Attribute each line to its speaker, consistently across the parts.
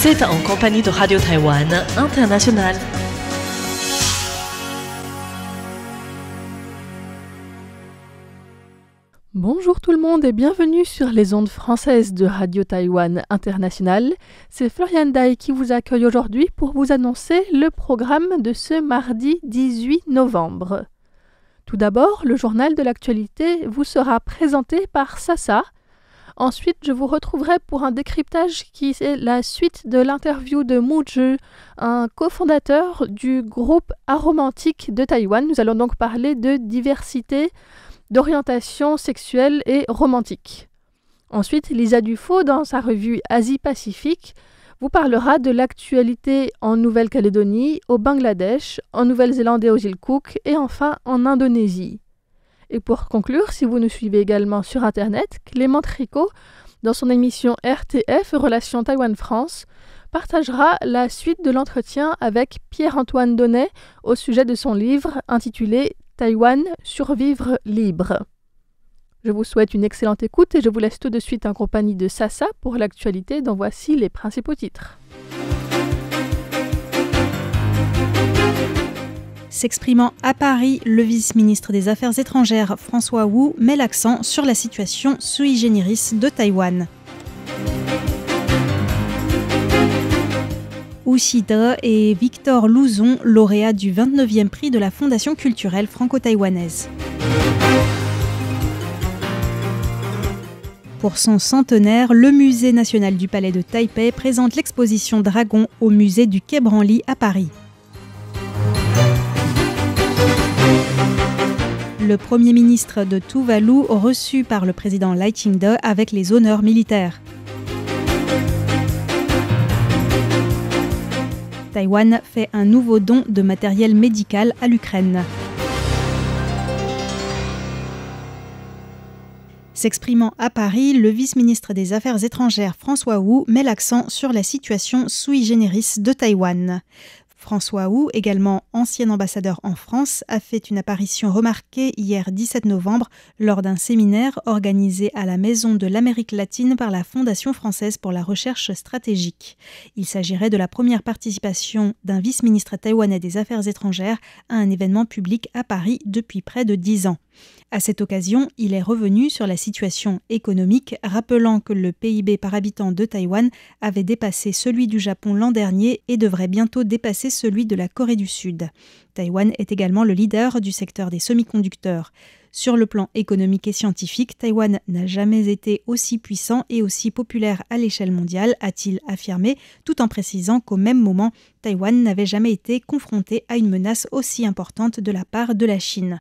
Speaker 1: Vous êtes en compagnie de Radio Taïwan International.
Speaker 2: Bonjour tout le monde et bienvenue sur les ondes françaises de Radio Taïwan International. C'est Floriane Dai qui vous accueille aujourd'hui pour vous annoncer le programme de ce mardi 18 novembre. Tout d'abord, le journal de l'actualité vous sera présenté par Sasa. Ensuite, je vous retrouverai pour un décryptage qui est la suite de l'interview de Mu Zhi, un cofondateur du groupe Aromantique de Taïwan. Nous allons donc parler de diversité, d'orientation sexuelle et romantique. Ensuite, Lisa Dufaux, dans sa revue Asie-Pacifique, vous parlera de l'actualité en Nouvelle-Calédonie, au Bangladesh, en Nouvelle-Zélande et aux îles Cook, et enfin en Indonésie. Et pour conclure, si vous nous suivez également sur Internet, Clément Tricot, dans son émission RTF Relations Taïwan-France, partagera la suite de l'entretien avec Pierre-Antoine Donnet au sujet de son livre intitulé Taïwan, survivre libre. Je vous souhaite une excellente écoute et je vous laisse tout de suite en compagnie de Sasa pour l'actualité dont voici les principaux titres.
Speaker 3: S'exprimant à Paris, le vice-ministre des Affaires étrangères François Wu met l'accent sur la situation sui generis de Taïwan. Wu Xide et Victor Louzon, lauréats du 29e prix de la Fondation culturelle franco-taïwanaise. Pour son centenaire, le Musée national du Palais de Taipei présente l'exposition Dragon au musée du Quai Branly à Paris. Le Premier ministre de Tuvalu reçu par le président Lai Ching-te avec les honneurs militaires. Taïwan fait un nouveau don de matériel médical à l'Ukraine. S'exprimant à Paris, le vice-ministre des Affaires étrangères François Wu met l'accent sur la situation sui generis de Taïwan. François Wu, également ancien ambassadeur en France, a fait une apparition remarquée hier 17 novembre lors d'un séminaire organisé à la Maison de l'Amérique latine par la Fondation française pour la recherche stratégique. Il s'agirait de la première participation d'un vice-ministre taïwanais des Affaires étrangères à un événement public à Paris depuis près de 10 ans. À cette occasion, il est revenu sur la situation économique, rappelant que le PIB par habitant de Taïwan avait dépassé celui du Japon l'an dernier et devrait bientôt dépasser celui de la Corée du Sud. Taïwan est également le leader du secteur des semi-conducteurs. Sur le plan économique et scientifique, Taïwan n'a jamais été aussi puissant et aussi populaire à l'échelle mondiale, a-t-il affirmé, tout en précisant qu'au même moment, Taïwan n'avait jamais été confronté à une menace aussi importante de la part de la Chine.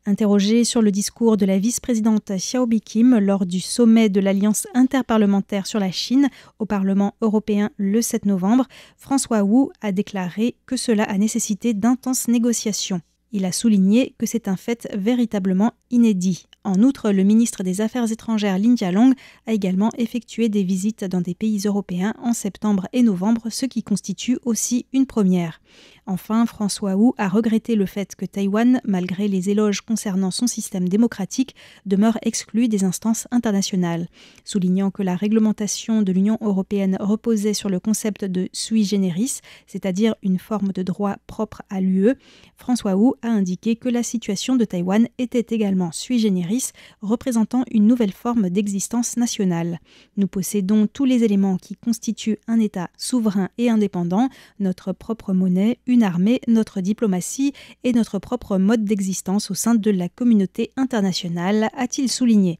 Speaker 3: Interrogé sur le discours de la vice-présidente Xiao Bi-khim lors du sommet de l'Alliance interparlementaire sur la Chine au Parlement européen le 7 novembre, François Wu a déclaré que cela a nécessité d'intenses négociations. Il a souligné que c'est un fait véritablement inédit. En outre, le ministre des Affaires étrangères Lin Jialong a également effectué des visites dans des pays européens en septembre et novembre, ce qui constitue aussi une première. Enfin, François Wu a regretté le fait que Taïwan, malgré les éloges concernant son système démocratique, demeure exclu des instances internationales. Soulignant que la réglementation de l'Union européenne reposait sur le concept de sui generis, c'est-à-dire une forme de droit propre à l'UE, François Wu a indiqué que la situation de Taïwan était également sui generis, représentant une nouvelle forme d'existence nationale. Nous possédons tous les éléments qui constituent un État souverain et indépendant, notre propre monnaie, une armée, notre diplomatie et notre propre mode d'existence au sein de la communauté internationale, a-t-il souligné.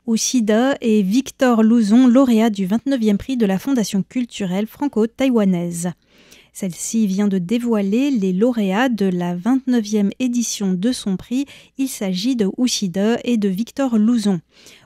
Speaker 3: Wu Xide et Victor Louzon, lauréats du 29e prix de la Fondation culturelle franco-taïwanaise. Celle-ci vient de dévoiler les lauréats de la 29e édition de son prix. Il s'agit de Wu Xide et de Victor Louzon.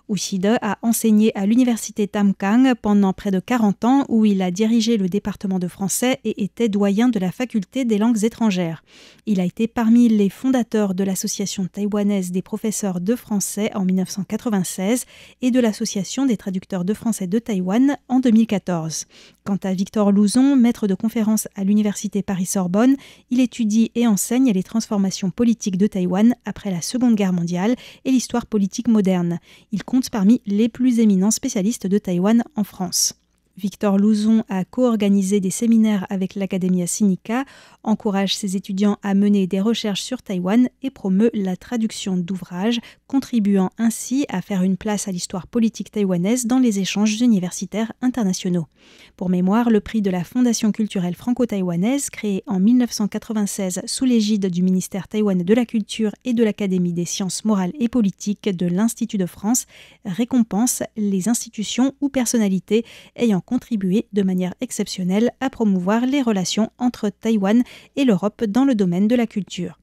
Speaker 3: Wu Xide a enseigné à l'université Tam Kang pendant près de 40 ans où il a dirigé le département de français et était doyen de la faculté des langues étrangères. Il a été parmi les fondateurs de l'association taïwanaise des professeurs de français en 1996 et de l'association des traducteurs de français de Taïwan en 2014. Quant à Victor Louzon, maître de conférences à l'université Paris-Sorbonne, il étudie et enseigne les transformations politiques de Taïwan après la Seconde Guerre mondiale et l'histoire politique moderne. Il compte compte parmi les plus éminents spécialistes de Taïwan en France. Victor Louzon a co-organisé des séminaires avec l'Academia Sinica, encourage ses étudiants à mener des recherches sur Taïwan et promeut la traduction d'ouvrages, contribuant ainsi à faire une place à l'histoire politique taïwanaise dans les échanges universitaires internationaux. Pour mémoire, le prix de la Fondation culturelle franco-taïwanaise, créé en 1996 sous l'égide du ministère taïwanais de la Culture et de l'Académie des sciences morales et politiques de l'Institut de France, récompense les institutions ou personnalités ayant contribué de manière exceptionnelle à promouvoir les relations entre Taïwan et l'Europe dans le domaine de la culture.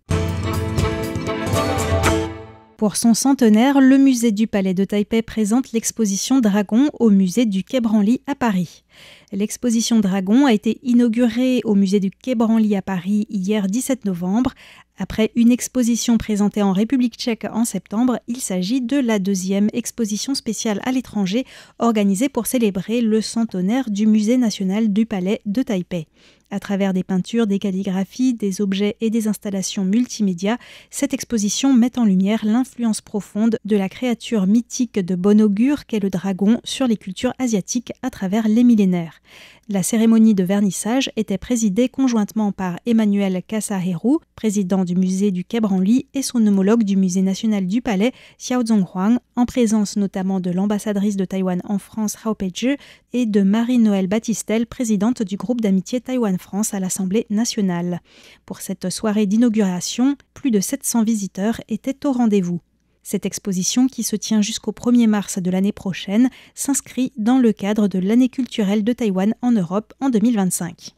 Speaker 3: Pour son centenaire, le musée du Palais de Taipei présente l'exposition Dragon au musée du Quai Branly à Paris. L'exposition Dragon a été inaugurée au musée du Quai Branly à Paris hier 17 novembre. Après une exposition présentée en République tchèque en septembre, il s'agit de la deuxième exposition spéciale à l'étranger organisée pour célébrer le centenaire du Musée national du Palais de Taipei. À travers des peintures, des calligraphies, des objets et des installations multimédia, cette exposition met en lumière l'influence profonde de la créature mythique de bon augure qu'est le dragon sur les cultures asiatiques à travers les millénaires. La cérémonie de vernissage était présidée conjointement par Emmanuel Kasahiru, président du musée du Quai Branly, et son homologue du musée national du Palais, Xiao Zhonghuang, en présence notamment de l'ambassadrice de Taïwan en France, Hao Peizhi, et de Marie-Noëlle Battistel, présidente du groupe d'amitié Taïwan-France à l'Assemblée nationale. Pour cette soirée d'inauguration, plus de 700 visiteurs étaient au rendez-vous. Cette exposition, qui se tient jusqu'au 1er mars de l'année prochaine, s'inscrit dans le cadre de l'année culturelle de Taïwan en Europe en 2025.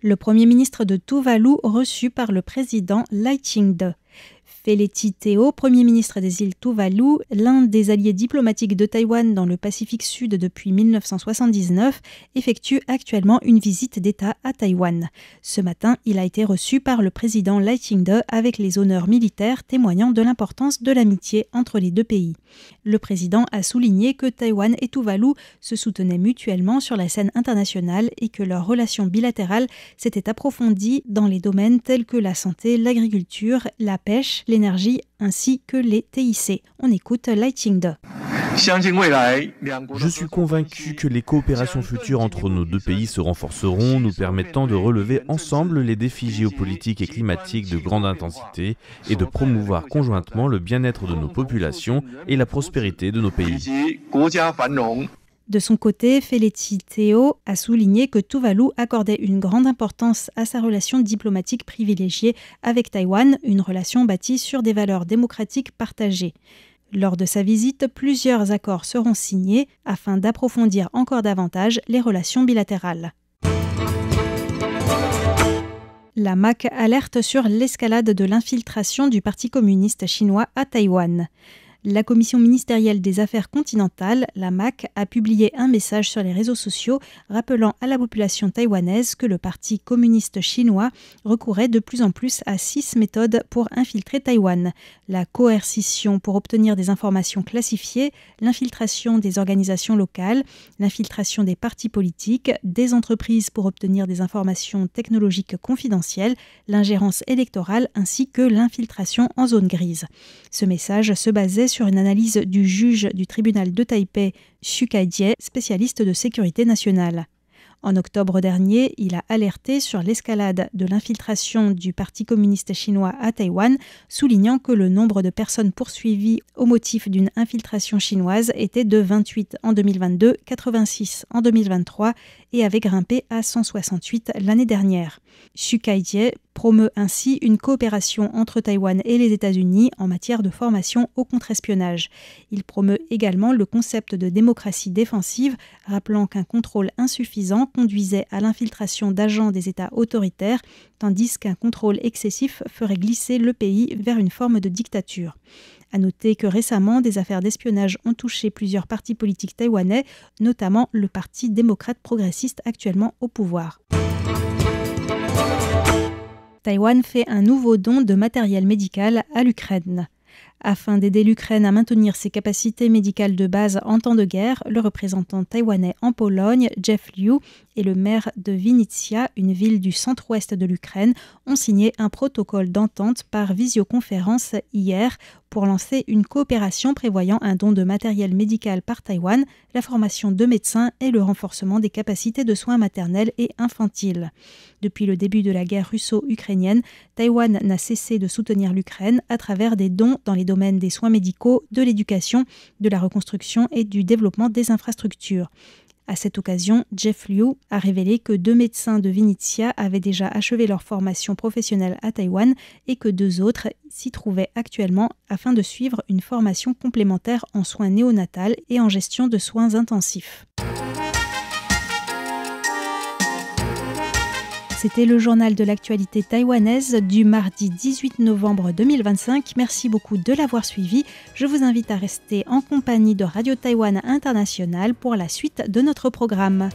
Speaker 3: Le Premier ministre de Tuvalu reçu par le président Lai Ching-te. Feleti Teo, Premier ministre des îles Tuvalu, l'un des alliés diplomatiques de Taïwan dans le Pacifique Sud depuis 1979, effectue actuellement une visite d'État à Taïwan. Ce matin, il a été reçu par le président Lai Ching-te avec les honneurs militaires témoignant de l'importance de l'amitié entre les deux pays. Le président a souligné que Taïwan et Tuvalu se soutenaient mutuellement sur la scène internationale et que leur relation bilatérale s'était approfondie dans les domaines tels que la santé, l'agriculture, la pêche, l'énergie ainsi que les TIC. On écoute Lai Ching-te.
Speaker 4: Je suis convaincu que les coopérations futures entre nos deux pays se renforceront, nous permettant de relever ensemble les défis géopolitiques et climatiques de grande intensité et de promouvoir conjointement le bien-être de nos populations et la prospérité de nos pays.
Speaker 3: De son côté, Feleti Teo a souligné que Tuvalu accordait une grande importance à sa relation diplomatique privilégiée avec Taïwan, une relation bâtie sur des valeurs démocratiques partagées. Lors de sa visite, plusieurs accords seront signés afin d'approfondir encore davantage les relations bilatérales. La MAC alerte sur l'escalade de l'infiltration du Parti communiste chinois à Taïwan. La Commission ministérielle des Affaires continentales, la MAC, a publié un message sur les réseaux sociaux rappelant à la population taïwanaise que le Parti communiste chinois recourait de plus en plus à 6 méthodes pour infiltrer Taïwan. La coercition pour obtenir des informations classifiées, l'infiltration des organisations locales, l'infiltration des partis politiques, des entreprises pour obtenir des informations technologiques confidentielles, l'ingérence électorale ainsi que l'infiltration en zone grise. Ce message se basait sur une analyse du juge du tribunal de Taipei, Xu Kaijie, spécialiste de sécurité nationale. En octobre dernier, il a alerté sur l'escalade de l'infiltration du Parti communiste chinois à Taïwan, soulignant que le nombre de personnes poursuivies au motif d'une infiltration chinoise était de 28 en 2022, 86 en 2023 et avait grimpé à 168 l'année dernière. Xu Kaijie promeut ainsi une coopération entre Taïwan et les États-Unis en matière de formation au contre-espionnage. Il promeut également le concept de démocratie défensive, rappelant qu'un contrôle insuffisant conduisait à l'infiltration d'agents des États autoritaires, tandis qu'un contrôle excessif ferait glisser le pays vers une forme de dictature. À noter que récemment, des affaires d'espionnage ont touché plusieurs partis politiques taïwanais, notamment le Parti démocrate progressiste actuellement au pouvoir. Taïwan fait un nouveau don de matériel médical à l'Ukraine. Afin d'aider l'Ukraine à maintenir ses capacités médicales de base en temps de guerre, le représentant taïwanais en Pologne, Jeff Liu, et le maire de Vinnytsia, une ville du centre-ouest de l'Ukraine, ont signé un protocole d'entente par visioconférence hier pour lancer une coopération prévoyant un don de matériel médical par Taïwan, la formation de médecins et le renforcement des capacités de soins maternels et infantiles. Depuis le début de la guerre russo-ukrainienne, Taïwan n'a cessé de soutenir l'Ukraine à travers des dons dans les domaines des soins médicaux, de l'éducation, de la reconstruction et du développement des infrastructures. À cette occasion, Jeff Liu a révélé que 2 médecins de Vinnytsia avaient déjà achevé leur formation professionnelle à Taïwan et que 2 autres s'y trouvaient actuellement afin de suivre une formation complémentaire en soins néonatals et en gestion de soins intensifs. C'était le journal de l'actualité taïwanaise du mardi 18 novembre 2025. Merci beaucoup de l'avoir suivi. Je vous invite à rester en compagnie de Radio Taïwan International pour la suite de notre programme.